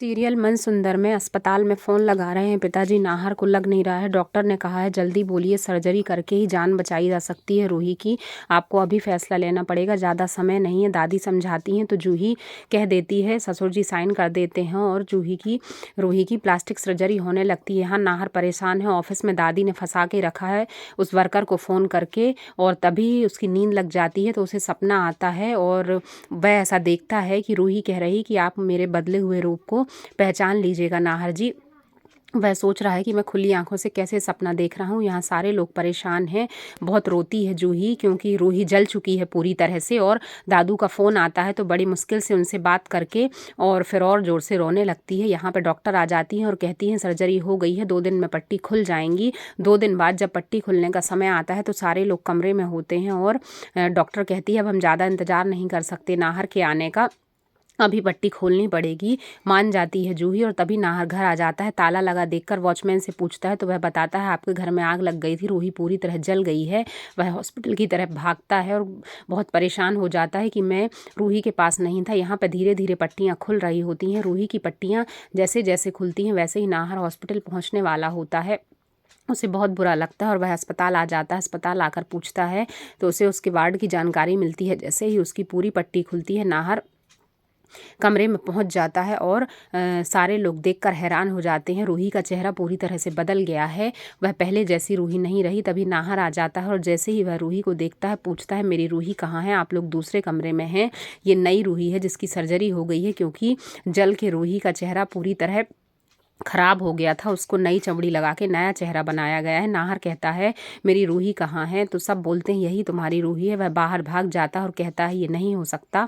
Serial मन सुंदर में अस्पताल में फ़ोन लगा रहे हैं पिताजी। नाहर को लग नहीं रहा है। डॉक्टर ने कहा है जल्दी बोलिए, सर्जरी करके ही जान बचाई जा सकती है रूही की। आपको अभी फैसला लेना पड़ेगा, ज़्यादा समय नहीं है। दादी समझाती हैं तो जूही कह देती है। ससुर जी साइन कर देते हैं और रूही की प्लास्टिक सर्जरी होने लगती है। यहाँ नाहर परेशान है। ऑफिस में दादी ने फंसा के रखा है उस वर्कर को फ़ोन करके, और तभी उसकी नींद लग जाती है तो उसे सपना आता है और वह ऐसा देखता है कि रूही कह रही कि आप मेरे बदले हुए रूप को पहचान लीजिएगा नाहर जी। वह सोच रहा है कि मैं खुली आंखों से कैसे सपना देख रहा हूँ। यहाँ सारे लोग परेशान हैं। बहुत रोती है जूही क्योंकि रूही जल चुकी है पूरी तरह से। और दादू का फ़ोन आता है तो बड़ी मुश्किल से उनसे बात करके और फिर और ज़ोर से रोने लगती है। यहाँ पे डॉक्टर आ जाती हैं और कहती हैं सर्जरी हो गई है, 2 दिन में पट्टी खुल जाएंगी। 2 दिन बाद जब पट्टी खुलने का समय आता है तो सारे लोग कमरे में होते हैं और डॉक्टर कहती है अब हम ज़्यादा इंतज़ार नहीं कर सकते नाहर के आने का, अभी पट्टी खोलनी पड़ेगी। मान जाती है जूही और तभी नाहर घर आ जाता है। ताला लगा देखकर वॉचमैन से पूछता है तो वह बताता है आपके घर में आग लग गई थी, रूही पूरी तरह जल गई है। वह हॉस्पिटल की तरफ भागता है और बहुत परेशान हो जाता है कि मैं रूही के पास नहीं था। यहाँ पर धीरे धीरे पट्टियाँ खुल रही होती हैं। रूही की पट्टियाँ जैसे जैसे खुलती हैं वैसे ही नाहर हॉस्पिटल पहुँचने वाला होता है। उसे बहुत बुरा लगता है और वह अस्पताल आ जाता है। अस्पताल आकर पूछता है तो उसे उसके वार्ड की जानकारी मिलती है। जैसे ही उसकी पूरी पट्टी खुलती है नाहर कमरे में पहुंच जाता है और सारे लोग देखकर हैरान हो जाते हैं। रूही का चेहरा पूरी तरह से बदल गया है, वह पहले जैसी रूही नहीं रही। तभी नाहर आ जाता है और जैसे ही वह रूही को देखता है पूछता है मेरी रूही कहाँ है, आप लोग दूसरे कमरे में हैं। ये नई रूही है जिसकी सर्जरी हो गई है क्योंकि जल के रूही का चेहरा पूरी तरह खराब हो गया था, उसको नई चमड़ी लगा के नया चेहरा बनाया गया है। नाहर कहता है मेरी रूही कहाँ है, तो सब बोलते हैं यही तुम्हारी रूही है। वह बाहर भाग जाता है और कहता है ये नहीं हो सकता।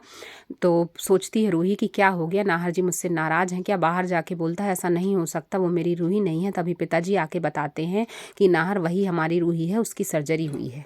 तो सोचती है रूही कि क्या हो गया, नाहर जी मुझसे नाराज़ हैं क्या। बाहर जाके बोलता है ऐसा नहीं हो सकता, वो मेरी रूही नहीं है। तभी पिताजी आके बताते हैं कि नाहर वही हमारी रूही है, उसकी सर्जरी हुई है।